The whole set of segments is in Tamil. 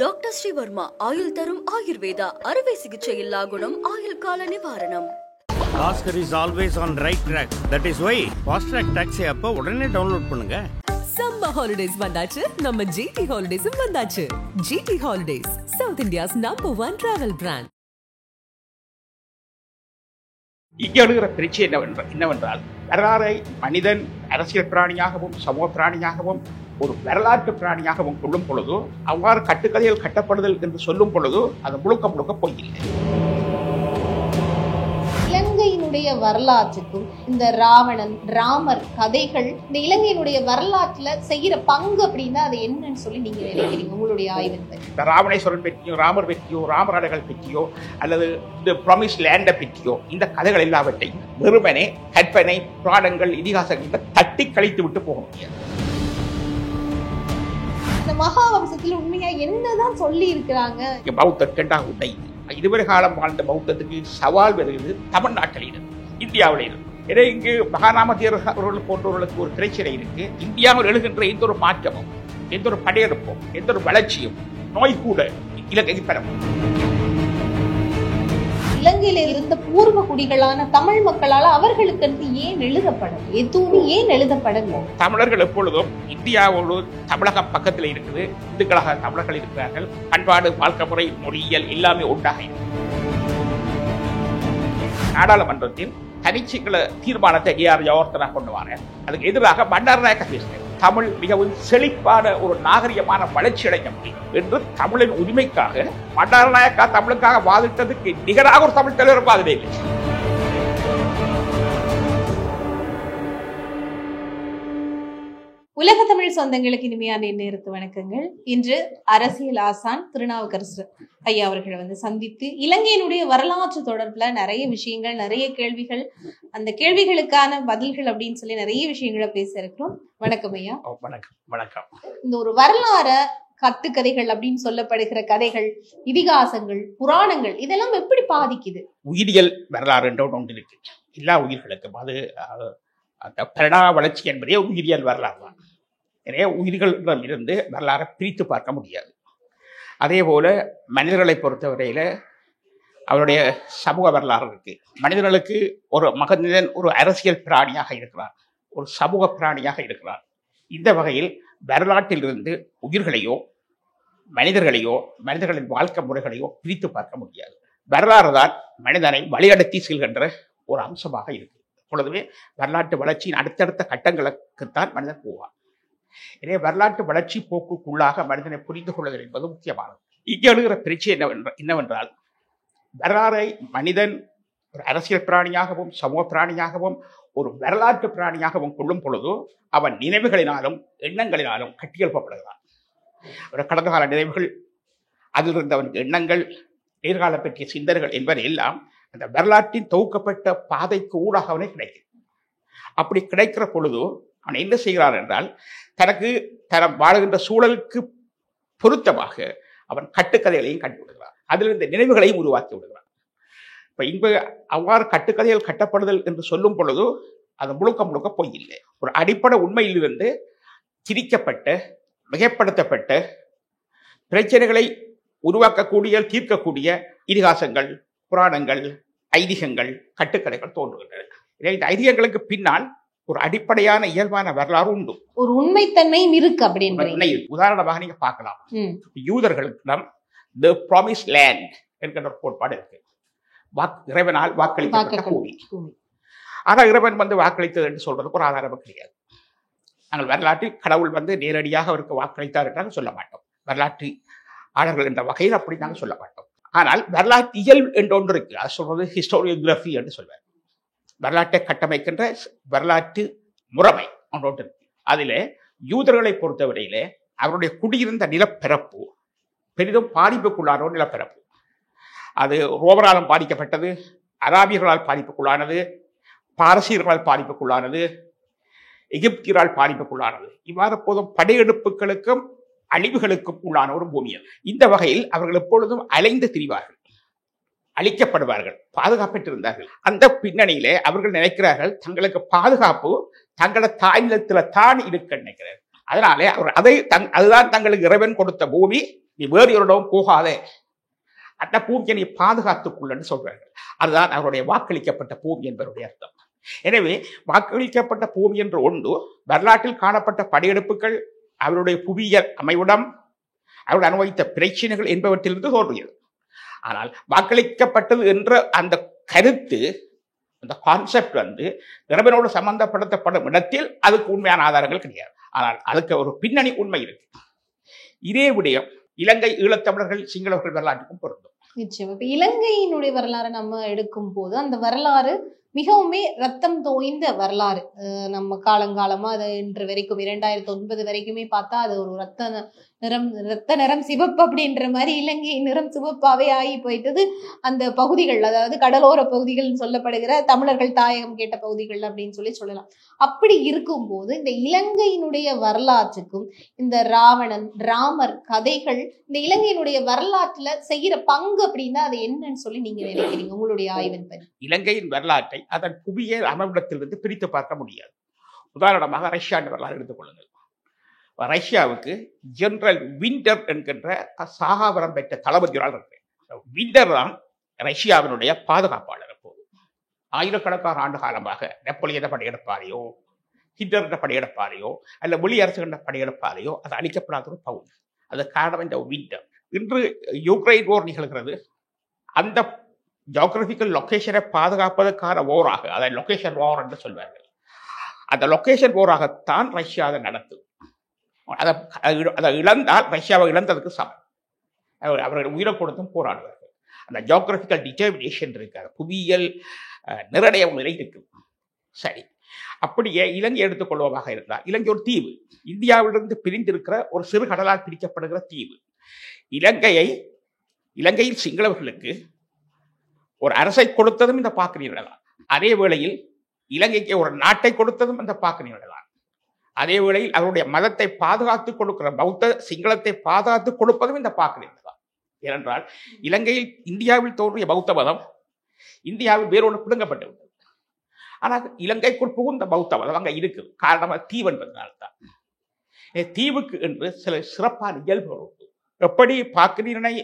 டாக்டர் ஸ்ரீவர்மா ஆயுள் தரும் ஆயுர்வேதா அறுவை சிகிச்சை இல்லா குணம் ஆயுள் கால நிவாரணம். Oscar is always on right track. That is why Fast Track Taxi app உடனே டவுன்லோட் பண்ணுங்க. சம்மர் ஹாலிடேஸ் வந்தாச்சு, நம்ம GT ஹாலிடேஸும் வந்தாச்சு. GT holidays, south India's #1 travel brand. இங்கே எழுகிற பிரச்சனை என்னவென்றால் வரலாறை மனிதன் அரசியல் பிராணியாகவும் சமூக பிராணியாகவும் ஒரு வரலாற்று பிராணியாகவும் கொள்ளும் பொழுது அவ்வாறு கட்டுக்கதைகள் கட்டப்படுதல் என்று சொல்லும் பொழுது அது முழுக்க பொய்யில்லை. இலங்கையினுடைய வரலாற்றுக்கும் இந்த ராவணன் ராமர் கதைகள் இந்த இலங்கையினுடைய வரலாற்றுல செய்யற பங்கு அப்படின்னா அது என்னன்னு சொல்லி நீங்க நினைக்கிறீங்க உங்களுடைய ஆய்வு? இந்த ராவணேஸ்வரன் பற்றியோ ராமர் பற்றியோ ராமராடைகள் பற்றியோ அல்லது இந்த ப்ராமிஸ் லேண்டை பற்றியோ இந்த கதைகள் எல்லாவற்றையும் வெறுமனே கற்பனை புராணங்கள் இதிகாசங்களை தட்டி கழித்து விட்டு போக முடியாது. இந்த மகாவம்சத்துல உண்மையா என்னதான் சொல்லி இருக்கிறாங்க? பௌத்த உண்மை இதுவரை காலம் வாழ்ந்த பௌத்தத்துக்கு சவால் வருகிறது தமிழ்நாட்டில் இருந்து இந்தியாவில் இருந்து. எனவே இங்கு மகாநாமதியர் அவர்கள் போன்றவர்களுக்கு ஒரு பிரச்சனை இருக்கு. இந்தியாவில் எழுகின்ற எந்த ஒரு மாற்றமும் எந்த ஒரு படையெடுப்பும் எந்த ஒரு வளர்ச்சியும் நோய் கூட இலங்கைக்கு பெறும். இலங்கையில இருந்த பூர்வ குடிகளான தமிழ் மக்களால் அவர்களுக்கு ஏன் எழுதப்படல? எதுவுமே ஏன் எழுதப்படல? தமிழர்கள் எப்பொழுதும் இந்தியாவோடு தமிழகம் பக்கத்தில் இருக்குது. இந்துக்களாக தமிழர்கள் இருக்கிறார்கள். பண்பாடு, வாழ்க்கை முறை, மொழியியல் எல்லாமே உண்டாக இருக்கு. நாடாளுமன்றத்தில் தனிச்சிங்கள தீர்மானத்தை ஜெயவர்தனா கொண்டு வர அதுக்கு எதிராக பண்டாரநாயக்க பேசினார். தமிழ் மிகவும் செழிப்பான ஒரு நாகரிகமான வளர்ச்சி அடைய முடியும் என்று தமிழின் உரிமைக்காக பண்டாரநாயக்கா தமிழுக்காக வாதிட்டதுக்கு நிகராக ஒரு தமிழ் தலைவர் வாதிடே இல்லை. உலக தமிழ் சொந்தங்களுக்கு இனிமையான நேரத்து வணக்கங்கள். இன்று அரசியல் ஆசான் திருநாவுக்கரசு ஐயா அவர்களை சந்தித்து இலங்கையினுடைய வரலாற்று தொடர்புல நிறைய விஷயங்கள், நிறைய கேள்விகள், அந்த கேள்விகளுக்கான பதில்கள் அப்படின்னு சொல்லி நிறைய விஷயங்களை பேச இருக்கிறோம். வணக்கம் ஐயா. வணக்கம். இந்த ஒரு வரலாற கட்டுக்கதைகள் அப்படின்னு சொல்லப்படுகிற கதைகள், இதிகாசங்கள், புராணங்கள் இதெல்லாம் எப்படி பாதிக்குது? உயிரியல் வரலாறு என்ற ஒன்று இருக்கு. எல்லா உயிர்களுக்கும் அது அந்த பரிணாம வளர்ச்சி என்பதே உயிரியல் வரலாறு தான். எனவே உயிர்களிடம் இருந்து வரலாறை பிரித்து பார்க்க முடியாது. அதே போல மனிதர்களை பொறுத்தவரையில அவருடைய சமூக வரலாறு இருக்கு. மனிதர்களுக்கு ஒரு மனிதன் ஒரு அரசியல் பிராணியாக இருக்கிறார், ஒரு சமூக பிராணியாக இருக்கிறார். இந்த வகையில் வரலாற்றிலிருந்து உயிர்களையோ மனிதர்களையோ மனிதர்களின் வாழ்க்கை முறைகளையோ பிரித்து பார்க்க முடியாது. வரலாறு தான் மனிதனை வழிநடத்தி செல்கின்ற ஒரு அம்சமாக இருக்கு. பொழுதுமே வரலாற்று வளர்ச்சியின் அடுத்தடுத்த கட்டங்களுக்குத்தான் மனிதன் போவார். எனவே வரலாற்று வளர்ச்சி போக்குக்குள்ளாக மனிதனை புரிந்து கொள்ளுதல் என்பது முக்கியமானது. இங்கே எழுகிற பிரச்சனை என்னவென்றால் வரலாறை மனிதன் ஒரு அரசியல் பிராணியாகவும் சமூக பிராணியாகவும் ஒரு வரலாற்று பிராணியாகவும் கொள்ளும் பொழுது அவன் நினைவுகளினாலும் எண்ணங்களினாலும் கட்டியெழுப்பப்படுகிறான். ஒரு கடந்த கால நினைவுகள், அதிலிருந்து அவனுக்கு எண்ணங்கள், எதிர்காலம் பற்றிய சிந்தனைகள் என்பது எல்லாம் அந்த வரலாற்றின் தொகுக்கப்பட்ட பாதைக்கு ஊடாக அவனை கிடைக்கும். அப்படி கிடைக்கிற பொழுது அவன் என்ன செய்கிறான் என்றால் தனக்கு வாழுகின்ற சூழலுக்கு பொருத்தமாக அவன் கட்டுக்கதைகளையும் கண்டுவிடுகிறான். அதிலிருந்து நினைவுகளையும் உருவாக்கி விடுகிறான். இப்ப அவ்வாறு கட்டுக்கதைகள் கட்டப்படுதல் என்று சொல்லும் பொழுது அது முழுக்க பொய்யில்லை. ஒரு அடிப்படை உண்மையிலிருந்து திரிக்கப்பட்ட மிகைப்படுத்தப்பட்ட பிரச்சனைகளை உருவாக்கக்கூடிய தீர்க்கக்கூடிய இதிகாசங்கள், புராணங்கள், ஐதீகங்கள், கட்டுக்கதைகள் தோன்றுகின்றன. இந்த ஐதீகங்களுக்கு பின்னால் ஒரு அடிப்படையான இயல்பான வரலாறு உண்டு, ஒரு உண்மைத்தன்மையும் இருக்கு அப்படின்னு. உதாரணமாக நீங்க பார்க்கலாம். யூதர்களிடம் தி ப்ராமிஸ் லேண்ட் என்கிற ஒரு கோட்பாடு இருக்கு. இறைவனால் வாக்களிக்கப்பட்ட பூமி. ஆனா இறைவன் வாக்களித்தது என்று சொல்றதுக்கு ஒரு ஆதாரம் கிடையாது. நாங்கள் வரலாற்றில் கடவுள் நேரடியாக அவருக்கு வாக்களித்தார் என்றால் சொல்ல மாட்டோம். வரலாற்று ஆளர்கள் என்ற வகையில் அப்படி நாங்கள் சொல்ல மாட்டோம். ஆனால் வரலாற்று இயல் என்று ஒன்று இருக்கு. அது சொல்றது ஹிஸ்டோரியோகிராஃபி என்று சொல்வார். வரலாற்றை கட்டமைக்கின்ற வரலாற்று முறைமை ஒன்று இருக்கு. அதில் யூதர்களை பொறுத்தவரையிலே அவருடைய குடியிருந்த நிலப்பரப்பு பெரிதும் பாதிப்புக்குள்ளான ஒரு நிலப்பரப்பு. அது ரோமரால் பாதிக்கப்பட்டது, அராபியர்களால் பாதிப்புக்குள்ளானது, பாரசீகர்களால் பாதிப்புக்குள்ளானது, எகிப்தியரால் பாதிப்புக்குள்ளானது. இவ்வாறு போதும் படையெடுப்புகளுக்கும் அழிவுகளுக்கும் உள்ளான ஒரு பூமி. இந்த வகையில் அவர்கள் எப்பொழுதும் அலைந்து திரிவார்கள், அழிக்கப்படுவார்கள், பாதுகாப்பற்றிருந்தார்கள். அந்த பின்னணியிலே அவர்கள் நினைக்கிறார்கள் தங்களுக்கு பாதுகாப்பு தங்களோட தாய் நிலத்துல தான் இருக்க நினைக்கிறார்கள். அதனாலே அவர் அதுதான் தங்களுக்கு இறைவன் கொடுத்த பூமி, நீ வேறு ஒரு இடம் போகாதே, அந்த பூமியை நீ பாதுகாத்துக்கொள்ளன்னு சொல்றார்கள். அதுதான் அவருடைய வாக்களிக்கப்பட்ட பூமி என்பதனுடைய அர்த்தம். எனவே வாக்களிக்கப்பட்ட பூமி என்று ஒன்று வரலாற்றில் காணப்பட்ட படையெடுப்புகள், அவருடைய புவியியல் அமைவிடம், அவர்கள் அனுபவித்த பிரச்சனைகள் என்பவற்றிலிருந்து தோன்றியது. ஆனால் வாக்களிக்கப்பட்டது என்ற அந்த கருத்து, அந்த கான்செப்ட் இறைவனோடு சம்பந்தப்படுத்தப்படும் இடத்தில் அதுக்கு உண்மையான ஆதாரங்கள் கிடையாது. ஆனால் அதுக்கு ஒரு பின்னணி உண்மை இருக்கு. இதே விடயம் இலங்கை ஈழத்தமிழர்கள் சிங்களவர்கள் வரலாற்றுக்கும் பொருந்தும். நிச்சயம். இப்ப இலங்கையினுடைய வரலாறு நம்ம எடுக்கும் போது அந்த வரலாறு மிகவுமே ரத்தம் தோய்ந்த வரலாறு. நம்ம காலங்காலமா அது இன்று வரைக்கும் 2009 வரைக்குமே பார்த்தா அது ஒரு ரத்த நிறம் சிவப்பு அப்படின்ற மாதிரி இலங்கை நிறம் சிவப்பாவே ஆகி போயிட்டது. அந்த பகுதிகள், அதாவது கடலோர பகுதிகள் சொல்லப்படுகிற தமிழர்கள் தாயகம் கேட்ட பகுதிகள் அப்படின்னு சொல்லலாம். அப்படி இருக்கும்போது இந்த இலங்கையினுடைய வரலாற்றுக்கும் இந்த ராமர் கதைகள் இந்த இலங்கையினுடைய வரலாற்றுல செய்யற பங்கு அப்படின்னா அது என்னன்னு சொல்லி நீங்க நினைக்கிறீங்க உங்களுடைய ஆய்வின் படி? இலங்கையின் வரலாற்றை அதன் புவியியல் அமைவிடத்திலிருந்து பிரித்து பார்க்க முடியாது. உதாரணமாக ரஷ்யா வரலாறு எடுத்துக்கொள்ளுங்கள். ரஷ்யாவுக்கு ஜெனரல் விண்டர் என்கின்ற சாகாவரம் பெற்ற தளபதி விண்டர் தான் ரஷ்யாவினுடைய பாதுகாப்பாளர். அப்போது ஆயிரக்கணக்கான ஆண்டு காலமாக நெப்போலியன படையெடுப்பாரையோ ஹிட்லர் படையெடுப்பாரையோ அல்ல வெளியரசுகின்ற படையெடுப்பாரையோ அது அளிக்கப்படாத ஒரு பகுதி. அது காரணம் இந்த விண்டர். இன்று யுக்ரைன் போர் நிகழ்கிறது. அந்த ஜியோகிராபிக்கல் லொகேஷனை பாதுகாப்பதற்கான போராக, அதை லொகேஷன் வார் என்று சொல்வார்கள். அந்த லொகேஷன் போராகத்தான் ரஷ்யா அதை நடத்தும். அதை இழந்தால் ரஷ்யாவை இழந்ததுக்கு சமம். அவர்கள் உயிரை கொடுத்தும் போராடுவார்கள். அந்த ஜியோகிராபிக்கல் டிட்டர்மினேஷன் இருக்காது, புவியியல் நிர்ணய நிலை இருக்கு. சரி, அப்படியே இலங்கை எடுத்துக்கொள்வதாக இருந்தால், இலங்கை ஒரு தீவு, இந்தியாவிலிருந்து பிரிந்திருக்கிற ஒரு சிறு கடலால் பிரிக்கப்படுகிற தீவு. இலங்கையில் சிங்களவர்களுக்கு ஒரு அரசை கொடுத்ததும் இந்த பாக்கினீர்கள் தான். அதே வேளையில் இலங்கைக்கு ஒரு நாட்டை கொடுத்ததும் இந்த பாக்கினீர்கள் தான். அதே வேளையில் அவருடைய மதத்தை பாதுகாத்துக் கொடுக்கிற பௌத்த சிங்களத்தை பாதுகாத்துக் கொடுப்பதும் இந்த பாக்கினீர்கள் தான். ஏனென்றால் இலங்கையில் இந்தியாவில் தோன்றிய பௌத்த மதம் இந்தியாவில் வேறொன்று பிடுங்கப்பட்டுவிட்டது. ஆனால் இலங்கைக்குள் புகுந்த பௌத்த மதம் அங்கே இருக்குது. காரணமாக தீவு என்பதனால்தான். தீவுக்கு என்று சில சிறப்பான இயல்புகள் உண்டு. எப்படி பாக்கினீரனை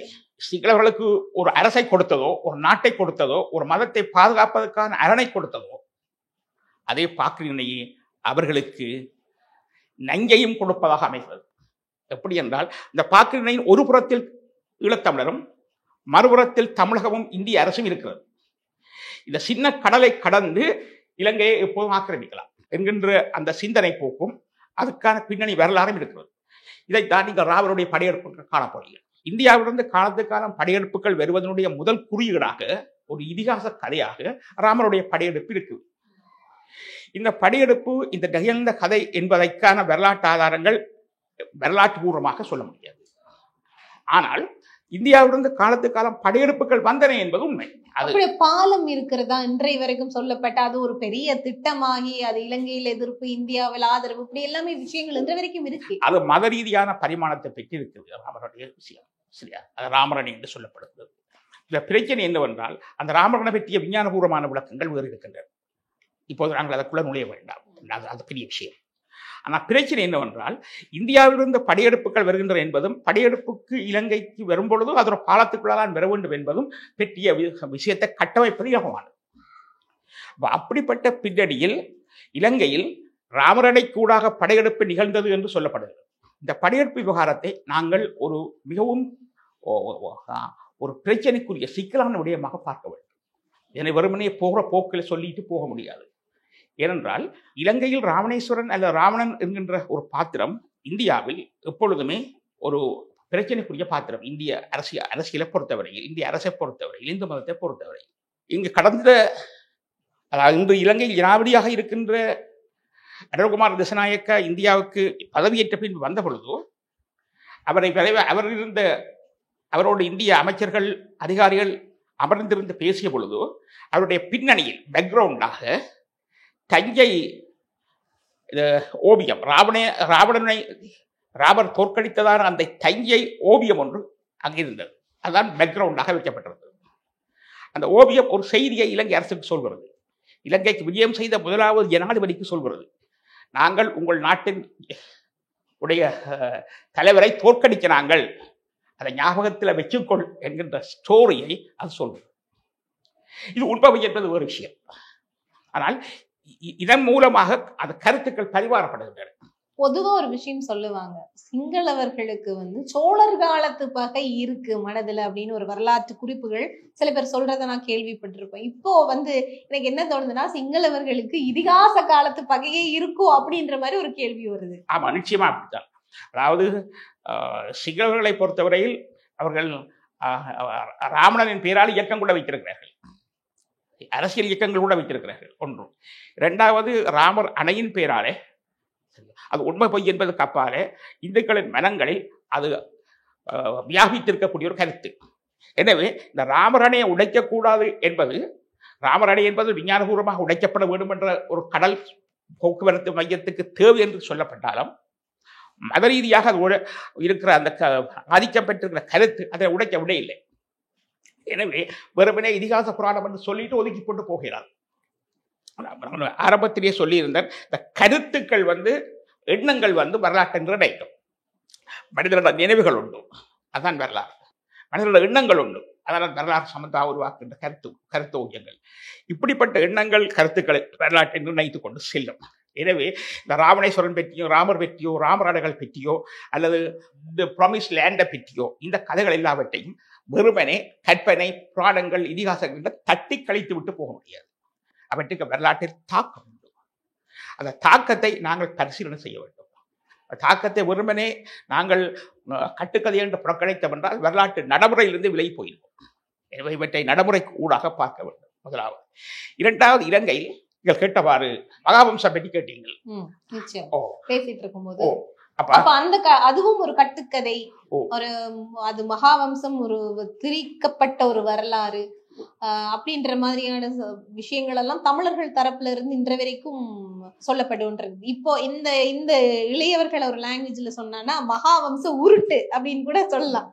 சிங்களவர்களுக்கு ஒரு அரசை கொடுத்ததோ, ஒரு நாட்டை கொடுத்ததோ, ஒரு மதத்தை பாதுகாப்பதற்கான அரணை கொடுத்ததோ, அதே பாக்கினீரனையே அவர்களுக்கு நஞ்சையும் கொடுப்பதாக அமைகிறது. எப்படி என்றால், இந்த பாக்கினீரனின் ஒரு புறத்தில் ஈழத்தமிழரும் மறுபுறத்தில் தமிழகமும் இந்திய அரசும் இருக்கிறது. இந்த சின்ன கடலை கடந்து இலங்கையை எப்போதும் ஆக்கிரமிக்கலாம் என்கின்ற அந்த சிந்தனை போக்கும் அதுக்கான பின்னணி வரலாறும் இருக்கிறது. இதைத்தான் நீங்கள் ராமருடைய படையெடுப்புகள் காணப்படுகிறது. இந்தியாவிலிருந்து காலத்துக்கு காலம் படையெடுப்புகள் வருவதனுடைய முதல் குறியீடாக ஒரு இதிகாச கதையாக ராமருடைய படையெடுப்பு இருக்குது. இந்த படையெடுப்பு இந்த நிகழ்ந்த கதை என்பதற்கான வரலாற்று ஆதாரங்கள் வரலாற்று பூர்வமாக சொல்ல முடியாது. ஆனால் இந்தியாவிலிருந்து காலத்துக்கு காலம் படையெடுப்புகள் வந்தன என்பது உண்மை. அது பாலம் இருக்கிறதா இன்றைய வரைக்கும் சொல்லப்பட்ட அது ஒரு பெரிய திட்டமாகி அது இலங்கையில் எதிர்ப்பு, இந்தியாவில் ஆதரவு, இப்படி எல்லாமே விஷயங்கள் இன்றைய வரைக்கும் இருக்கு. அது மத ரீதியான பரிமாணத்தை பெற்று இருக்கிறது ராமருடைய விஷயம். சரியா, அது ராமரணி என்று சொல்லப்படுகிறது. இந்த பிரச்சனை என்னவென்றால், அந்த ராமரனை பற்றிய விஞ்ஞானபூர்வமான விளக்கங்கள் வேறு இருக்கின்றன. இப்போது நாங்கள் அதற்குள்ள நுழைய வேண்டாம், அது பெரிய விஷயம். ஆனால் பிரச்சனை என்னவென்றால், இந்தியாவிலிருந்து படையெடுப்புகள் வருகின்றன என்பதும் படையெடுப்புக்கு இலங்கைக்கு வரும்பொழுதும் அதோட பாலத்துக்குள்ளதான் வர வேண்டும் என்பதும் பெற்றிய விஷயத்தை கட்டமைப்பது இலகுவானது. அப்படிப்பட்ட பின்னணியில் இலங்கையில் ராமரனை கூடாக படையெடுப்பு நிகழ்ந்தது என்று சொல்லப்படுகிறது. இந்த படையெடுப்பு விவகாரத்தை நாங்கள் ஒரு மிகவும் ஒரு பிரச்சனைக்குரிய சிக்கலான விடயமாக பார்க்க வேண்டும். இதனை வெறுமனே போகிற போக்கில் சொல்லிட்டு போக முடியாது. ஏனென்றால் இலங்கையில் ராவணேஸ்வரன் அல்ல ராவணன் என்கின்ற ஒரு பாத்திரம் இந்தியாவில் எப்பொழுதுமே ஒரு பிரச்சனைக்குரிய பாத்திரம். இந்திய அரசியலை பொறுத்தவரையில், இந்திய அரசை பொறுத்தவரையில், இந்து மதத்தை பொறுத்தவரையில் இங்கு கடந்த இன்று இலங்கையில் ஜனாதிபதியாக இருக்கின்ற அனுரகுமார் திசாநாயக்கா இந்தியாவுக்கு பதவியேற்ற பின் வந்த பொழுதோ அவரோடு இந்திய அமைச்சர்கள் அதிகாரிகள் அமர்ந்திருந்து பேசிய பொழுதோ அவருடைய பின்னணியில் பேக்ரவுண்டாக தஞ்சை ஓவியம், ராமர் தோற்கடித்ததான அந்த தஞ்சை ஓவியம் ஒன்று அங்கிருந்தது. அதுதான் பேக்ரவுண்டாக வைக்கப்பட்டிருந்தது. அந்த ஓவியம் ஒரு செய்தியை இலங்கை அரசுக்கு சொல்கிறது. இலங்கைக்கு விஜயம் செய்த முதலாவது ஜனாதிபதிக்கு சொல்கிறது, நாங்கள் உங்கள் நாட்டின் உடைய தலைவரை தோற்கடிக்கிறாங்கள், அதை ஞாபகத்தில் வச்சுக்கொள் என்கின்ற ஸ்டோரியை அது சொல்வது. இது உண்மை என்பது ஒரு விஷயம். ஆனால் இதன் மூலமாக அந்த கருத்துக்கள் பரிமாறப்படுகின்றன. பொதுவா ஒரு விஷயம் சொல்லுவாங்க, சிங்களவர்களுக்கு சோழர் காலத்து பகை இருக்கு மனதுல அப்படின்னு ஒரு வரலாற்று குறிப்புகள் சில பேர் சொல்றதை நான் கேள்விப்பட்டிருப்பேன். இப்போ எனக்கு என்ன தோணுதுன்னா, சிங்களவர்களுக்கு இதிகாச காலத்து பகையே இருக்கும் அப்படின்ற மாதிரி ஒரு கேள்வி வருது. ஆமா, நிச்சயமா அப்படித்தான். அதாவது சிங்களவர்களை பொறுத்தவரையில் அவர்கள் ராவணனின் பெயரால் இயக்கம் கூட வைத்திருக்கிறார்கள், அரசியல் இயக்கங்கள் கூட வைத்திருக்கிறார்கள். ஒன்று. இரண்டாவது, ராமர் அணையின் பெயராலே, அது உண்மை பொய் என்பதற்கு அப்பாலே இந்துக்களின் மனங்களில் அது வியாபித்திருக்கக்கூடிய ஒரு கருத்து. எனவே இந்த ராமர் அணையை உடைக்கக்கூடாது என்பது, ராமர் அணை என்பது விஞ்ஞானபூர்வமாக உடைக்கப்பட வேண்டும் என்ற ஒரு கடல் போக்குவரத்து மையத்துக்கு தேவை என்று சொல்லப்பட்டாலும், மத ரீதியாக அது இருக்கிற அந்த ஆதிக்கம் பெற்றிருக்கிற கருத்து அதை உடைக்க விட இல்லை. எனவே வெறுமனே இதிகாச புராணம் என்று சொல்லிட்டு ஒதுக்கி கொண்டு போகிறார். ஆரம்பத்திலேயே சொல்லியிருந்த இந்த கருத்துக்கள் எண்ணங்கள் வரலாற்று நிர்ணயிக்கும். மனிதனோட நினைவுகள் உண்டு, அதான் வரலாறு. மனிதனோட எண்ணங்கள் உண்டு, அதனால் வரலாறு சம்பந்தமாக உருவாக்குகின்ற கருத்து ஓவியங்கள். இப்படிப்பட்ட எண்ணங்கள் கருத்துக்களை வரலாற்றை நிர்ணயித்துக் கொண்டு செல்லும். எனவே இந்த ராவணேஸ்வரன் பற்றியோ, ராமர் பற்றியோ, ராமராடைகள் பற்றியோ, அல்லது இந்த ப்ராமிஸ் லேண்டை பற்றியோ, இந்த கதைகள் எல்லாவற்றையும் வெறுமனே கற்பனை, புராணங்கள், இதிகாசங்கள் தட்டி கழித்து விட்டு போக முடியாது. அவற்றுக்கு வரலாற்றில் தாக்கம் உண்டு. அந்த தாக்கத்தை நாங்கள் பரிசீலனை செய்ய வேண்டும். தாக்கத்தை வெறுமனே நாங்கள் கட்டுக்கதை என்று புறக்கணித்தோம் என்றால் வரலாற்று நடைமுறையிலிருந்து விலகி போயிருக்கும். எனவே இவற்றை நடைமுறைக்கு ஊடாக பார்க்க வேண்டும். முதலாவது. இரண்டாவது, இலங்கையில் நீங்கள் கேட்டவாறு மகாவம்சம் பற்றி கேட்டீங்கள். பேசிட்டு இருக்கும்போது அதுவும் ஒரு கட்டுக்கதை, ஒரு அது மகாவம்சம், ஒரு திரிக்கப்பட்ட ஒரு வரலாறு அப்படின்ற மாதிரியான விஷயங்கள் எல்லாம் தமிழர்கள் தரப்புல இருந்து இன்ற வரைக்கும் சொல்லப்படுன்றது. இப்போ இந்த இந்த இளையவர்கள் ஒரு லாங்குவேஜ்ல சொன்னா மகாவம்ச உருட்டு அப்படின்னு கூட சொல்லலாம்.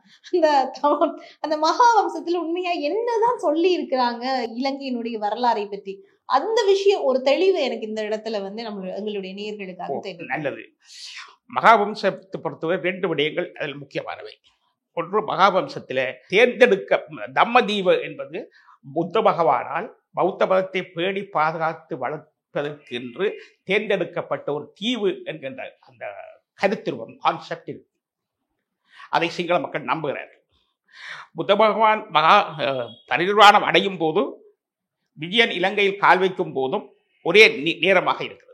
அந்த மகாவம்சத்துல உண்மையா என்னதான் சொல்லி இருக்கிறாங்க இலங்கையினுடைய வரலாறை பற்றி, அந்த விஷயம் ஒரு தெளிவு எனக்கு இந்த இடத்துல எங்களுடைய நேயர்களுக்காக தெரியும். நல்லது. மகாவம்சத்தை பொறுத்தவரை 2 விடயங்கள் அதில் முக்கியமானவை. ஒன்று, மகாவம்சத்தில் தேர்ந்தெடுக்க தம்மதீவு என்பது புத்த பகவானால் பௌத்த மதத்தை பேணி பாதுகாத்து வளர்ப்பதற்கு என்று தேர்ந்தெடுக்கப்பட்ட ஒரு தீவு என்கின்ற அந்த கருத்துருவம், கான்செப்ட் இருக்கு. அதை சிங்கள மக்கள் நம்புகிறார்கள். புத்த பகவான் பரிநிர்வாணம் அடையும் போதும் விஜயன் இலங்கையில் கால் வைக்கும் போதும் ஒரே நேரமாக இருக்கிறது.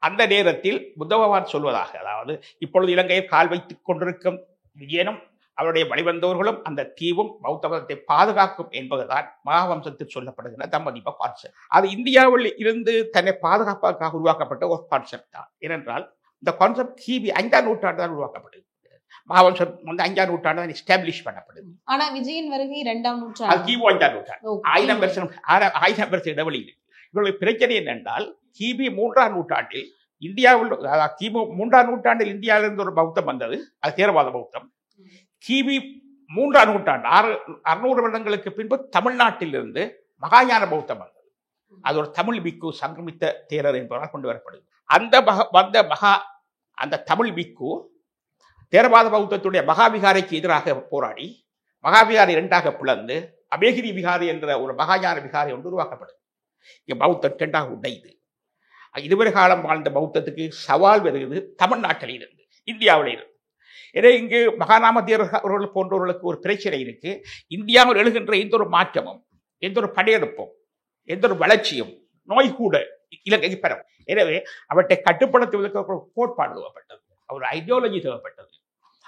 அந்த நேரத்தில் புத்த பகவான் சொல்வதாக, அதாவது இப்பொழுது இலங்கையில் கால் வைத்துக் கொண்டிருக்கும் விஜயனும் அவருடைய வழிவந்தவர்களும் அந்த தீவும் பௌத்த மதத்தை பாதுகாக்கும் என்பதுதான் மகாவம்சத்தில் சொல்லப்படுகிற தம்மதீப கான்செப்ட். அது இந்தியாவில் இருந்து தன்னை பாதுகாப்பதற்காக உருவாக்கப்பட்ட ஒரு கான்செப்ட் தான். ஏனென்றால் இந்த கான்செப்ட் கிபி 5ஆம் நூற்றாண்டு தான் உருவாக்கப்படுது. மகாவம்சம் 5ஆம் நூற்றாண்டு தான் எஸ்டாப்ளிஷ் பண்ணப்படுது. ஆனா விஜயன் வருகை 2ஆம் நூற்றாண்டு, கிபி 5ஆம் நூற்றாண்டு. 1000 வருஷம் இடைவெளி இருக்கு. இவர்களுடைய பிரச்சனை என்னென்றால், கிபி 3ஆம் நூற்றாண்டில் இந்தியாவில், கிபி 3ஆம் நூற்றாண்டில் இந்தியாவில் இருந்து ஒரு பௌத்தம் வந்தது, அது தேரவாத பௌத்தம். கிபி 3ஆம் நூற்றாண்டு 600 வருடங்களுக்கு பின்பு தமிழ்நாட்டில் இருந்து மகாயான பௌத்தம் வந்தது. அது ஒரு தமிழ் பிக்கு சங்கமித்த தேரர் என்பவரால் கொண்டு வரப்படுது. அந்த தமிழ் பிக்கு தேரவாத பௌத்தத்துடைய மகாவிகாரைக்கு எதிராக போராடி மகாவிகாரை 2ஆக பிளந்து அபேகிரி விகாரி என்ற ஒரு மகாயான விகாரை ஒன்று உருவாக்கப்படுது. இங்கே பௌத்தம் 2ஆக உடையுது. இதுவரை காலம் வாழ்ந்த பௌத்தத்துக்கு சவால் வருகிறது தமிழ்நாட்டில் இருந்து, இந்தியாவில் இருந்து. எனவே இங்கு மகாநாமதேர் அவர்கள் போன்றவர்களுக்கு ஒரு பிரச்சனை இருக்கு. இந்தியாவில் எழுகின்ற எந்த ஒரு மாற்றமும், எந்த ஒரு படையெடுப்பும், எந்த ஒரு வளர்ச்சியும் நோய் கூட இலங்கைக்கு பெறும். எனவே அவற்றை கட்டுப்படுத்துவதற்கு ஒரு கோட்பாடு தேவைப்பட்டது, ஒரு ஐடியாலஜி தேவைப்பட்டது.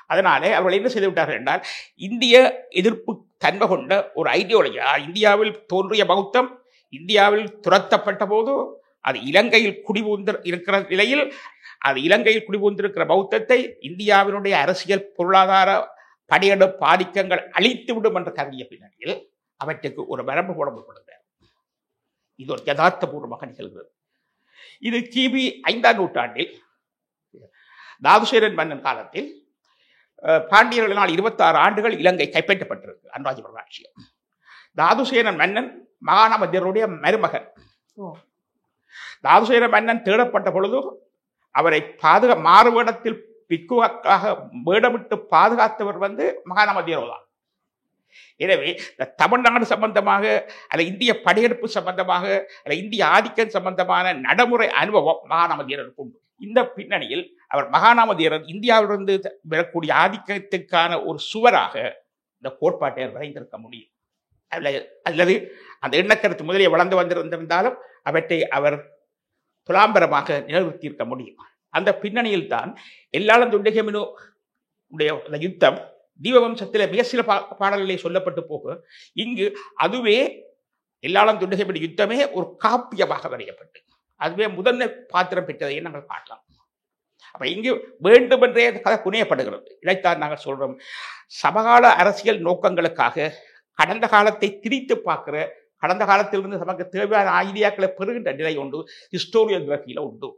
அதனாலே அவர்கள் என்ன செய்து விட்டார்கள் என்றால், இந்திய எதிர்ப்பு தன்மை கொண்ட ஒரு ஐடியாலஜி, இந்தியாவில் தோன்றிய பௌத்தம் இந்தியாவில் துரத்தப்பட்ட போது அது இலங்கையில் குடிபுகுந்து இருக்கிற நிலையில், அது இலங்கையில் குடிபுகுந்திருக்கிற பௌத்தத்தை இந்தியாவினுடைய அரசியல் பொருளாதார படையெடுப்பு ஆதிக்கங்கள் அழித்துவிடும் என்ற கருதிய பின்னணியில் அவற்றுக்கு ஒரு வரம்பு போடப்படுகிறது. இது ஒரு யதார்த்தபூர்வமாக நிகழ்கிறது. இது கிபி 5ஆம் நூற்றாண்டில் தாதுசேரன் மன்னன் காலத்தில் பாண்டியர்களினால் 26 ஆண்டுகள் இலங்கை கைப்பற்றப்பட்டிருக்கு, அனுராஜபுர ராஜ்யம். தாதுசேரன் மன்னன் மகாநாமதேருடைய மருமகன். தாதுசேர மன்னன் தேடப்பட்ட பொழுது அவரை மாறுவேடத்தில் பிக்குவாக்காக வேடமிட்டு பாதுகாத்தவர் மகாநாமதேவர் தான். எனவே இந்த தமிழ்நாடு சம்பந்தமாக அல்ல இந்திய படையெடுப்பு சம்பந்தமாக அல்ல இந்திய ஆதிக்கம் சம்பந்தமான நடைமுறை அனுபவம் மகாநாமதேவருக்கு உண்டு. இந்த பின்னணியில் அவர் மகாநாமதேவர் இந்தியாவிலிருந்து பெறக்கூடிய ஆதிக்கத்துக்கான ஒரு சுவராக இந்த கோட்பாட்டை வரைந்திருக்க முடியும். அல்லது அந்த எண்ணக்கருத்து முதலே வளர்ந்து வந்திருந்தாலும் அவற்றை அவர் துலாம்பரமாக நிலைநிறுத்தியிருக்க முடியும். அந்த பின்னணியில் தான் எல்லாளன் துண்டகமினு உடைய யுத்தம் தீபவம்சத்தில் மிக சில பாடல்களை சொல்லப்பட்டு போக இங்கு அதுவே எல்லாளன் துண்டகமினு யுத்தமே ஒரு காப்பியமாக வரையப்பட்டு அதுவே முதன்மை பாத்திரம் பெற்றதை நாங்கள் காட்டலாம். அப்ப இங்கு வேண்டுமென்றே கதை புனையப்படுகிறது. இதைத்தான் நாங்கள் சொல்றோம், சமகால அரசியல் நோக்கங்களுக்காக கடந்த காலத்தை திரித்து பார்க்கிற, கடந்த காலத்திலிருந்து நமக்கு தேவையான ஐடியாக்களை பெறுகின்ற நிலை உண்டு, ஹிஸ்டோரியோகிராஃபியில உண்டு.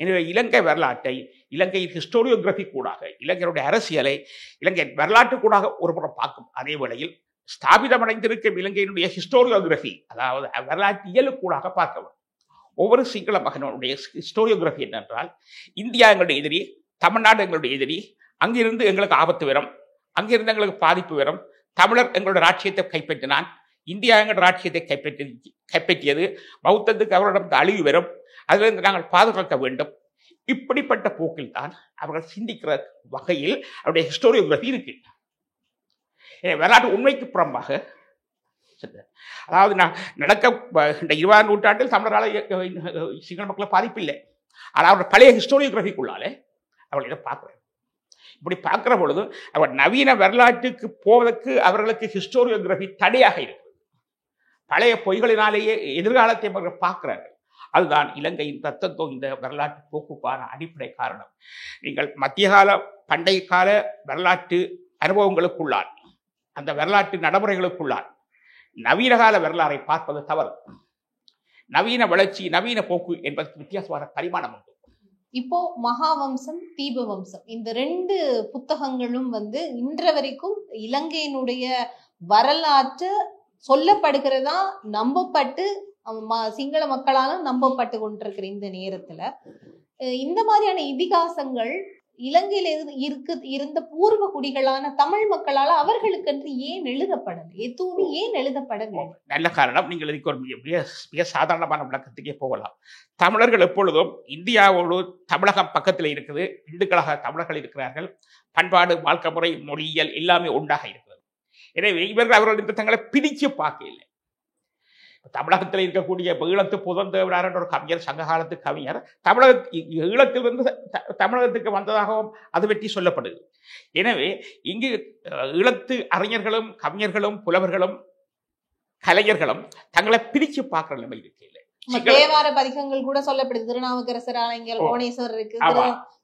எனவே இலங்கை வரலாற்றை இலங்கையின் ஹிஸ்டோரியோகிராஃபி கூடாக, இலங்கையுடைய அரசியலை இலங்கை வரலாற்று கூடாக ஒரு புறம் பார்க்கும் அதே வேளையில் ஸ்தாபிதமடைந்திருக்கும் இலங்கையினுடைய ஹிஸ்டோரியோகிராஃபி, அதாவது வரலாற்றியலு கூடாக பார்க்கவும். ஒவ்வொரு சிங்கள மகனுடைய ஹிஸ்டோரியோகிராஃபி என்னென்றால், இந்தியா எங்களுடைய எதிரி, தமிழ்நாடு எங்களுடைய எதிரி, அங்கிருந்து எங்களுக்கு ஆபத்து வரும், அங்கிருந்து எங்களுக்கு பாதிப்பு வரும், தமிழர் எங்களுடைய ராட்சியத்தை கைப்பற்றினான், இந்தியா எங்களுடைய ராட்சியத்தை கைப்பற்றியது, பௌத்தத்துக்கு அவரிடம் அழிவு வரும், அதிலிருந்து நாங்கள் பாதுகாக்க வேண்டும். இப்படிப்பட்ட போக்கில் தான் அவர்கள் சிந்திக்கிற வகையில் அவருடைய ஹிஸ்டோரியோகிராஃபி இருக்கு. வரலாற்று உண்மைக்கு புறம்பாக, அதாவது நடக்க இந்த 20ஆம் நூற்றாண்டில் தமிழரால் சிங்கள மக்களை பாதிப்பு இல்லை, ஆனால் அவருடைய பழைய ஹிஸ்டோரியோகிராஃபிக்குள்ளாலே அவர்கள் இதை பார்க்குறாங்க. இப்படி பார்க்கிற பொழுது அவர் நவீன வரலாற்றுக்கு போவதற்கு அவர்களுக்கு ஹிஸ்டோரியோகிராஃபி தடையாக இருக்கிறது. பழைய பொய்களினாலேயே எதிர்காலத்தை அவர்கள் பார்க்கிறார்கள். அதுதான் இலங்கையின் தத்தத்துவம் இந்த வரலாற்று போக்குக்கான அடிப்படை காரணம். நீங்கள் மத்திய கால பண்டைய கால வரலாற்று அனுபவங்களுக்குள்ளால், அந்த வரலாற்று நடைமுறைகளுக்குள்ளால் நவீன கால வரலாறை பார்ப்பது தவறு. நவீன வளர்ச்சி, நவீன போக்கு என்பதற்கு வித்தியாசமான பரிமாணம் உண்டு. இப்போ மகாவம்சம், தீபவம்சம் இந்த 2 புத்தகங்களும் இன்ற வரைக்கும் இலங்கையினுடைய வரலாற்று சொல்லப்படுகிறதா நம்பப்பட்டு சிங்கள மக்களாலும் நம்பப்பட்டு கொண்டிருக்கிற இந்த நேரத்துல இந்த மாதிரியான இதிகாசங்கள் இலங்கையில இருந்த பூர்வ குடிகளான தமிழ் மக்களால் அவர்களுக்கென்று ஏன் எழுதப்படலை? எதுவுமே ஏன் எழுதப்படவில்லை? நல்ல காரணம். நீங்கள் இதுக்கு ஒரு மிக சாதாரணமான விளக்கத்துக்கே போகலாம். தமிழர்கள் எப்பொழுதும் இந்தியாவோடு தமிழகம் பக்கத்தில் இருக்குது, இந்துக்களாக தமிழர்கள் இருக்கிறார்கள், பண்பாடு, வாழ்க்கை முறை, மொழியியல் எல்லாமே ஒன்றாக இருக்கிறது. எனவே இவர்கள் அவர்கள் இந்த தங்களை பிரித்து பார்க்க இல்லை. தமிழகத்தில் இருக்கக்கூடிய ஈழத்து புதந்தேவரார் என்ற ஒரு கவிஞர், சங்ககாலத்து கவிஞர், ஈழத்திலிருந்து தமிழகத்துக்கு வந்ததாகவும் அது பற்றி சொல்லப்படுது. எனவே இங்கு ஈழத்து அறிஞர்களும் கவிஞர்களும் புலவர்களும் கலைஞர்களும் தங்களை பிரித்து பார்க்கிற நிலைமை இருக்கு. தேவார பதிகங்கள் கூட சொல்லப்படுது. திருநாவுக்கரசர், ஆலங்கியர், கோணேஸ்வரர் இருக்கு,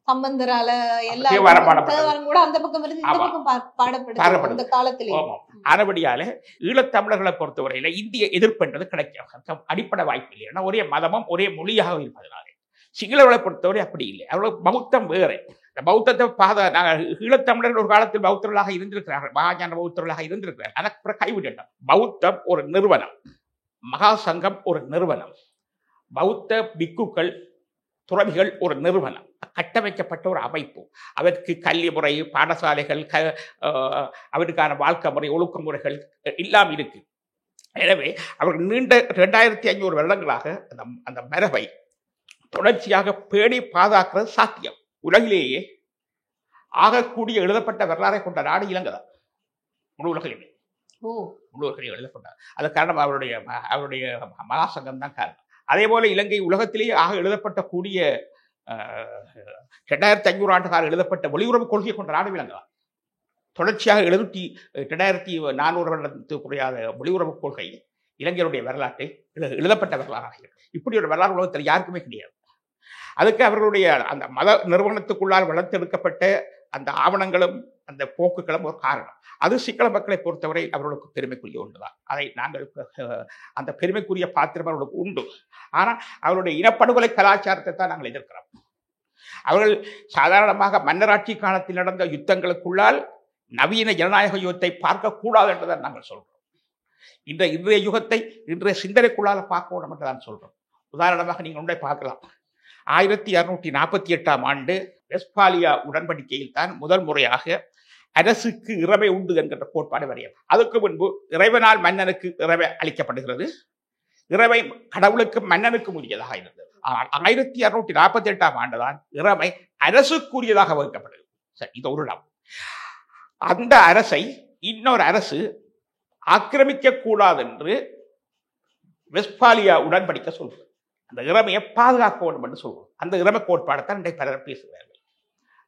சம்பந்தரால எல்லாரும் கூட அந்த பக்கம் இருந்து இந்த பக்கம் பாடப்படுது அந்த காலத்திலே. ஆனபடியால ஈழத்தமிழர்களை பொறுத்தவரையில இந்திய எதிர்ப்புன்றது கிடைக்க அடிப்படை வாய்ப்பு இல்லை. ஏன்னா ஒரே மதமும் ஒரே மொழியாக இருப்பதனாலே. சிங்களவர்களை பொறுத்தவரை அப்படி இல்லை. அவர்களுக்கு பௌத்தம் வேறு. இந்த பௌத்தத்தை ஈழத்தமிழர்கள் ஒரு காலத்தில் பௌத்தர்களாக இருந்திருக்கிறார்கள், மகாஞான பௌத்தர்களாக இருந்திருக்கிறார்கள். ஆனால் கைவிடணும். பௌத்தம் ஒரு நிறுவனம், மகா சங்கம் ஒரு நிறுவனம், பௌத்த பிக்குகள் துறவிகள் ஒரு நிறுவனம், கட்டமைக்கப்பட்ட ஒரு அமைப்பு. அதற்கு கல்வி முறை, பாடசாலைகள், அவருக்கான வாழ்க்கை முறை, ஒழுக்கமுறைகள் எல்லாம் இருக்கு. எனவே அவர்கள் நீண்ட 2500 வருடங்களாக அந்த மரபை தொடர்ச்சியாக பேணி பாதுகாக்கிறது சாத்தியம். உலகிலேயே ஆகக்கூடிய எழுதப்பட்ட வரலாறை கொண்ட நாடு இலங்கை தான். முழு உலகிலுமே எழுதப்பட்டார். அது காரணம் அவருடைய மகாசங்கம் தான் காரணம். அதே போல இலங்கை உலகத்திலேயே ஆக எழுதப்பட்ட கூடிய 2500 ஆண்டு காலம் எழுதப்பட்ட வெளியுறவு கொள்கை கொண்ட நாடு இலங்கை. தொடர்ச்சியாக 2400 வருடத்துக்குறையாத வெளியுறவு கொள்கை இலங்கையுடைய வரலாற்றை எழுதப்பட்ட வரலாறாக இருக்கு. இப்படி ஒரு வரலாறு உலகத்தில் யாருக்குமே கிடையாது. அதுக்கு அவர்களுடைய அந்த மத நிறுவனத்துக்குள்ளால் வளர்த்தெடுக்கப்பட்ட அந்த ஆவணங்களும் அந்த போக்குகளும் ஒரு காரணம். அது சிங்கள மக்களை பொறுத்தவரை அவர்களுக்கு பெருமைக்குரிய ஒன்றுதான். அதை நாங்கள் அந்த பெருமைக்குரிய பாத்திரம் அவர்களுக்கு உண்டு. ஆனால் அவருடைய இனப்படுகொலை கலாச்சாரத்தை தான் நாங்கள் எதிர்க்கிறோம். அவர்கள் சாதாரணமாக மன்னராட்சி காலத்தில் நடந்த யுத்தங்களுக்குள்ளால் நவீன ஜனநாயக யுகத்தை பார்க்கக்கூடாது என்றுதான் நாங்கள் சொல்றோம். இன்றைய யுகத்தை இன்றைய சிந்தனைக்குள்ளால பார்க்க வேண்டும் என்று தான் சொல்றோம். உதாரணமாக நீங்கள் ஒன்றை பார்க்கலாம். 1648ஆம் ஆண்டு வெஸ்பாலியா உடன்படிக்கையில் தான் முதல் முறையாக அரசுக்கு இறைமை உண்டு என்கின்ற கோட்பாடு வரையும். அதுக்கு முன்பு இறைவனால் மன்னனுக்கு இறைமை அளிக்கப்படுகிறது. இறைமை கடவுளுக்கு மன்னனுக்கு உரியதாக இருந்தது. ஆனால் 1648ஆம் ஆண்டுதான் இறைமை அரசுக்குரியதாக வகுக்கப்படுகிறது. சரி, இது ஒரு இடம். அந்த அரசை இன்னொரு அரசு ஆக்கிரமிக்க கூடாது என்று வெஸ்பாலியா உடன்படிக்கை சொல்றது. அந்த இறைமையை பாதுகாக்க வேண்டும் என்று சொல்வோம். அந்த இறைமை கோட்பாடைத்தான் இன்றைக்கு பலர் பேசுகிறார்கள்.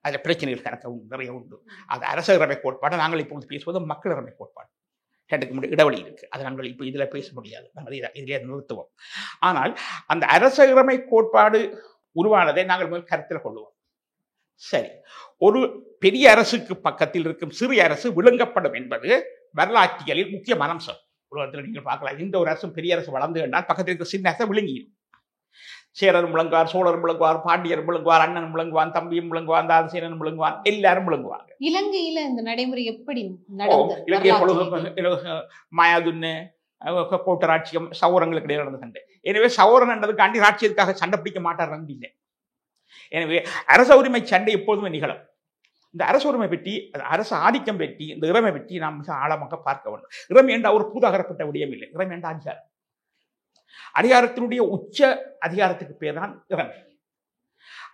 அதில் பிரச்சனைகள் கணக்கு நிறைய உண்டு. அது அரச இறைமை கோட்பாடு. நாங்கள் இப்போது பேசுவது மக்கள் இறைமை கோட்பாடு. ரெண்டுக்கு முன்னாடி இடைவெளி இருக்கு. அதை நாங்கள் இப்போ இதில் பேச முடியாது. நாங்கள் இதிலே நிறுத்துவோம். ஆனால் அந்த அரச இறைமை கோட்பாடு உருவானதை நாங்கள் முதல் கருத்தில் கொள்வோம். சரி, ஒரு பெரிய அரசுக்கு பக்கத்தில் இருக்கும் சிறிய அரசு விழுங்கப்படும் என்பது வரலாற்றியலில் முக்கியமான அம்சம். உலகத்தில் நீங்கள் பார்க்கலாம், இந்த ஒரு அரசும் பெரிய அரசு வளர்ந்து என்றால் பக்கத்தில் இருக்கிற சின்ன அரசை விழுங்கிடும். சேரரும் முழங்குவார், சோழரும் முழங்குவார், பாண்டியர் முழங்குவார், அண்ணன் முழங்குவான், தம்பியும் முழங்குவான், தாரசீனன் முழங்குவான், எல்லாரும் முழங்குவாங்க. இலங்கையில இந்த நடைமுறை எப்படி மாயாதுன்னு கூட்டராட்சியம் சௌரங்களுக்கு இடையே நடந்த சண்டை. எனவே சௌரன் என்றதுக்காண்டி ராட்சியத்துக்காக சண்டை பிடிக்க மாட்டார் இல்லை. எனவே அரச உரிமை சண்டை எப்போதுமே நிகழும். இந்த அரச உரிமை பற்றி, அரசு ஆதிக்கம் பற்றி, இந்த இறைமை பற்றி நாம் மிக ஆழமாக பார்க்க வேண்டும். இறைமை என்ற ஒரு பூதாகரப்பட்ட விடயம் இல்லை. இறைமை என்ற அதிகாரம், அதிகாரத்தினுடைய உச்ச அதிகாரத்துக்கு பேர் தான் இறைமை.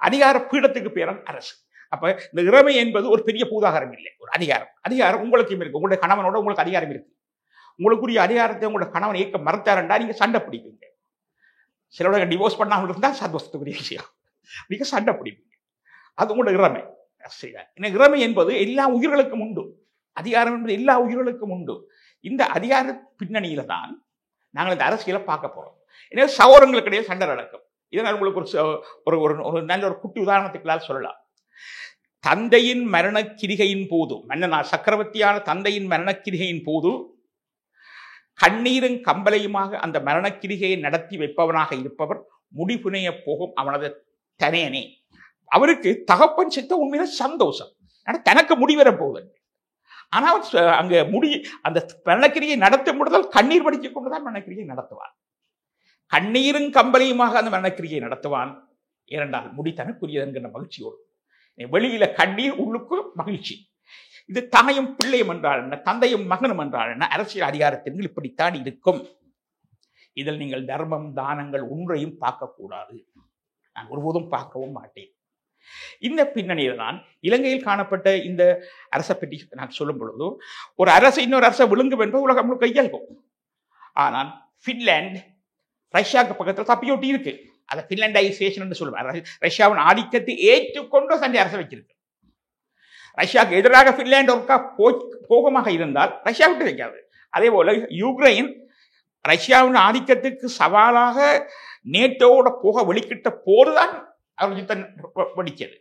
அதிகார பீடத்துக்கு பேர் தான் அரசு. அப்ப இந்த இறைமை என்பது ஒரு பெரிய பூதாகரம் இல்லை, ஒரு அதிகாரம். அதிகாரம் உங்களுக்கும் இருக்கு. உங்களுடைய கணவனோட உங்களுக்கு அதிகாரம் இருக்கு. உங்களுக்குரிய அதிகாரத்தை உங்களோட கணவன் இயக்க மறுத்தாருண்டா நீங்க சண்டை பிடிப்பீங்க. சிலோட டிவோர்ஸ் பண்ணாமல் இருந்தால் சந்தோஷத்துக்குரிய விஷயம். நீங்க சண்டை பிடிப்பீங்க. அது உங்களோட இறைமை. இறைமை என்பது எல்லா உயிர்களுக்கும் உண்டு. அதிகாரம் என்பது எல்லா உயிர்களுக்கும் உண்டு. இந்த அதிகார பின்னணியில தான் நாங்கள் இந்த அரசியலை பார்க்க போறோம். எனவே சௌரங்களுக்கு இடையே சண்டை நடக்கும். இதனால் உங்களுக்கு ஒரு நல்ல ஒரு குட்டி உதாரணத்துக்களால் சொல்லலாம். தந்தையின் மரணக்கிரிகையின் போது, மன்னனா சக்கரவர்த்தியான தந்தையின் மரணக்கிரிகையின் போது கண்ணீரும் கம்பலையுமாக அந்த மரணக்கிரிகையை நடத்தி வைப்பவனாக இருப்பவர் முடிபுனைய போகும் அவனது தனையனே. அவருக்கு தகப்பன் செத்த உண்மையில சந்தோஷம், தனக்கு முடிவர போகுது. ஆனால் அங்க அந்த மரணக்கிரியை நடத்த முடிந்தால் கண்ணீர் வடித்துக் கொண்டுதான் மரணக்கிரியை நடத்துவான். கண்ணீரும் கம்பலையுமாக அந்த மரணக்கிரியை நடத்துவான். ஏனென்றால் முடி தனக்குரியது என்கிற மகிழ்ச்சியோடு. வெளியில கண்ணீர், உள்ளுக்கு மகிழ்ச்சி. இது தாயும் பிள்ளையும் என்றால் என்ன, தந்தையும் மகனும் என்றால் என்ன, அரசியல் அதிகாரத்திற்கு இப்படித்தான் இருக்கும். இதில் நீங்கள் தர்மம் தானங்கள் ஒன்றையும் பார்க்கக்கூடாது. நான் ஒருபோதும் பார்க்கவும் மாட்டேன். இந்த பின்னணியில் தான் இலங்கையில் காணப்பட்ட இந்த அரசை பற்றி நான் சொல்லும் பொழுது, ஒரு அரசு இன்னொரு அரசை விழுங்கும் என்பது உலகம் முழுக்க இயல்பும். ஆனால் பின்லாந்து ரஷ்யாவுக்கு பக்கத்தில் தப்பியோட்டி இருக்கு. அதை பின்லாண்டைசேஷன் என்று சொல்லுவார். ரஷ்யாவின் ஆதிக்கத்தை ஏற்றுக்கொண்டு சண்டை அரசை வச்சிருக்கு. ரஷ்யாவுக்கு எதிராக பின்லாந்து ஒருக்கா போகமாக இருந்தால் ரஷ்யா விட்டு வைக்காது. அதே போல யுக்ரைன் ரஷ்யாவின் ஆதிக்கத்துக்கு சவாலாக நேட்டோட போக வெளிக்கிட்ட போதுதான் அவர் யுத்தம் வெடிச்சது.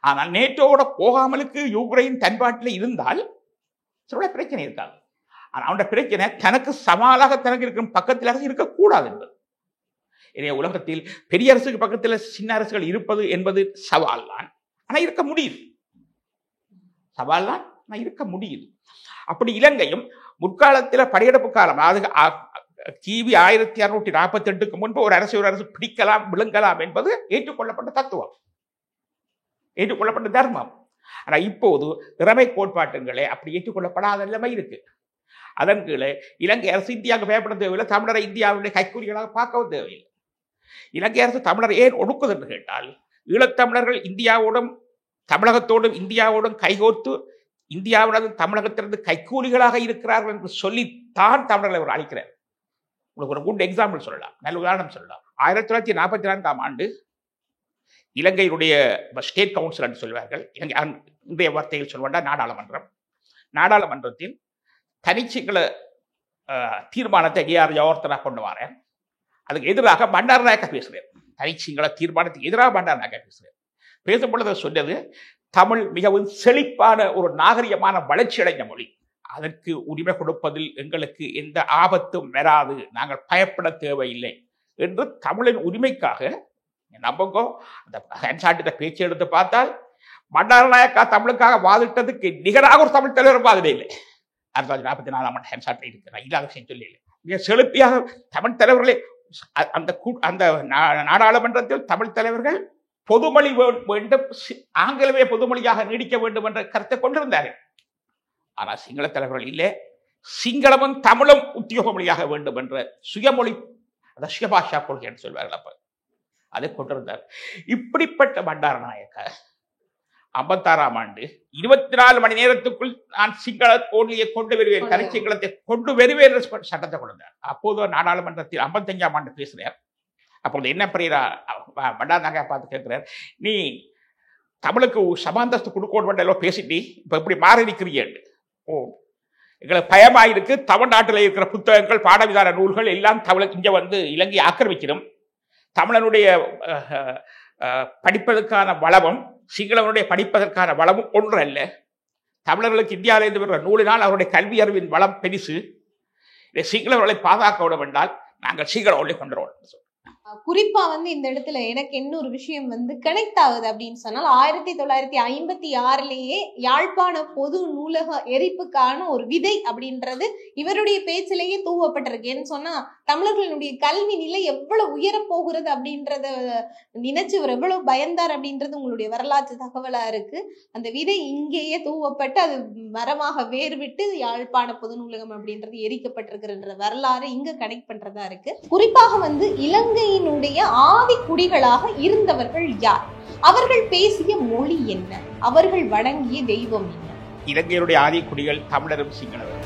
ஆனால் நேட்டோட போகாமலுக்கு யுக்ரைன் தன்பாட்டில் இருந்தால் சில பிரச்சனை இருக்காது. ஆனால் அவனோட பிரச்சனை தனக்கு சவாலாக தனக்கு இருக்கும் பக்கத்தில் அரசு இருக்கக்கூடாது என்பது. எனவே உலகத்தில் பெரிய அரசுக்கு பக்கத்தில் சின்ன அரசுகள் இருப்பது என்பது சவால் தான். ஆனால் இருக்க முடியுது. சவால் தான், ஆனால் இருக்க முடியுது. அப்படி இலங்கையும் முற்காலத்தில் படையெடுப்பு காலம், அதாவது கிபி 1648க்கு முன்பு ஒரு அரசு பிடிக்கலாம் விழுங்கலாம் என்பது ஏற்றுக்கொள்ளப்பட்ட தத்துவம், ஏற்றுக்கொள்ளப்பட்ட தர்மம். ஆனால் இப்போது இறைமை கோட்பாட்டுங்களே அப்படி ஏற்றுக்கொள்ளப்படாத நிலைமை இருக்கு. அதன் கீழே இலங்கை அரசு இந்தியாவுக்கு பயப்பட தேவையில்லை, தமிழரை இந்தியாவுடைய கைக்கூலிகளாக பார்க்கவும் தேவையில்லை. இலங்கை அரசு தமிழர் ஏன் ஒடுக்குது என்று கேட்டால், ஈழத்தமிழர்கள் இந்தியாவோடும் தமிழகத்தோடும் இந்தியாவோடும் கைகோர்த்து இந்தியாவுடன் தமிழகத்திலிருந்து கைக்கூலிகளாக இருக்கிறார்கள் என்று சொல்லித்தான் தமிழர்களை அவர் அழைக்கிறார். உங்களுக்கு ஒரு குட் எக்ஸாம்பிள் சொல்லலாம், நல்ல உதாரணம் சொல்லலாம். 1944ஆம் ஆண்டு இலங்கையினுடைய ஸ்டேட் கவுன்சில் என்று சொல்வார்கள், இன்றைய வார்த்தையில் சொல்வா நாடாளுமன்றம். நாடாளுமன்றத்தில் தனிச்சிங்கள தீர்மானத்தை ஜெயவர்தனா கொண்டு வரேன். அதுக்கு எதிராக பண்டாரநாயக்கா பேசுகிறார். தனிச்சிங்கள தீர்மானத்துக்கு எதிராக பண்டாரநாயக்கா பேசுகிறார். பேசும் பொழுது சொன்னது, தமிழ் மிகவும் செழிப்பான ஒரு நாகரிகமான வளர்ச்சி அடைந்த மொழி, அதற்கு உரிமை கொடுப்பதில் எங்களுக்கு எந்த ஆபத்தும் வராது, நாங்கள் பயப்பட தேவையில்லை என்று தமிழின் உரிமைக்காக நம்புங்க. அந்த ஹென்சாட்டிட்ட பேச்சு எடுத்து பார்த்தால் பண்டாரநாயக்கா தமிழுக்காக வாதிட்டதுக்கு நிகராக ஒரு தமிழ் தலைவர் வாதிடே இல்லை. 1944ஆம் ஆண்டு ஹென்சாட்டை இருக்கிறார், இல்லாத விஷயம் சொல்லி இல்லை. மிக செழிப்பியாக தமிழ் தலைவர்களே அந்த நாடாளுமன்றத்தில் தமிழ் தலைவர்கள் பொதுமொழி வேண்டும், ஆங்கிலமே பொதுமொழியாக நீடிக்க வேண்டும் என்ற கருத்தை கொண்டிருந்தார்கள். ஆனால் சிங்கள தலைவர்கள் இல்லை, சிங்களமும் தமிழும் உத்தியோக மொழியாக வேண்டும் என்ற சுயமொழி, அந்த சுயபாஷா கொள்கை என்று சொல்வார்கள். அப்ப அதை கொண்டிருந்தார். இப்படிப்பட்ட பண்டாரநாயக்க 56ஆம் ஆண்டு 24 மணி நேரத்துக்குள் நான் சிங்கள கோழியை கொண்டு வருவேன், கருச்சிங்களத்தை கொண்டு வருவேன் என்ற சட்டத்தை கொண்டார். அப்போது நாடாளுமன்றத்தில் 55ஆம் ஆண்டு பேசுகிறார். அப்போது என்ன பெரிய பண்டாரநாயக்கா பார்த்து கேட்கிறார், நீ தமிழுக்கு சமாந்தஸ்து கொடுக்கணும் பேசிட்டு இப்ப இப்படி மாறி நிற்கிறீங்க. ஓ, எங்களுக்கு பயமாயிருக்கு, தமிழ்நாட்டில் இருக்கிற புத்தகங்கள் பாடவிதான நூல்கள் எல்லாம் தமிழுக்கு இங்கே வந்து இலங்கை ஆக்கிரமிக்கணும். தமிழனுடைய படிப்பதற்கான வளமும் சிங்களவனுடைய படிப்பதற்கான வளமும் ஒன்று அல்ல. தமிழர்களுக்கு இந்தியாவிலிருந்து வருகிற நூலினால் அவருடைய கல்வி அறிவின் வளம் பெரிசு. சிங்களவர்களை பாதுகாக்க விட வேண்டால் நாங்கள் சிங்கள ஒளி கொண்டுருவோம். குறிப்பா வந்து இந்த இடத்துல எனக்கு இன்னொரு விஷயம் வந்து கனெக்ட் ஆகுது அப்படின்னு சொன்னால் 1956 யாழ்ப்பாண பொது நூலக எரிப்புக்கான ஒரு விதை அப்படின்றது இவருடைய பேச்சிலேயே தூவப்பட்டிருக்கு. ஏன்னு சொன்னா தமிழர்களுடைய கல்வி நிலை எவ்வளவு உயர போகிறது அப்படின்றத நினைச்சு இவர் எவ்வளவு பயந்தார் அப்படின்றது உங்களுடைய வரலாற்று தகவலா இருக்கு. அந்த விதை இங்கேயே தூவப்பட்டு அது மரமாக வேர்விட்டு யாழ்ப்பாண பொது நூலகம் அப்படின்றது எரிக்கப்பட்டிருக்கிற வரலாறு இங்க கனெக்ட் பண்றதா இருக்கு. குறிப்பாக வந்து இலங்கையினுடைய ஆதி குடிகளாக இருந்தவர்கள் யார், அவர்கள் பேசிய மொழி என்ன, அவர்கள் வணங்கிய தெய்வம் என்ன? இலங்கையினுடைய ஆதி குடிகள் தமிழரும் சிங்களரும்.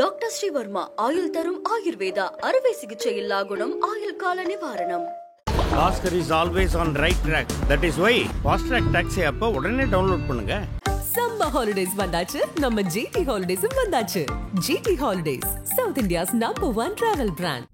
டாக்டர் ஸ்ரீவர்மா ஆயுள் தரும் ஆயுர்வேதா அறுவை சிகிச்சை இல்லா குணம், ஆயுள் கால நிவாரணம். Oscar is always on right track. That is why Fast Track Taxi app உடனே டவுன்லோட் பண்ணுங்க. சம்மர் ஹாலிடேஸ் வந்தாச்சு, நம்ம ஜிடி ஹாலிடேஸும் வந்தாச்சு. GT holidays, south India's number 1 travel brand.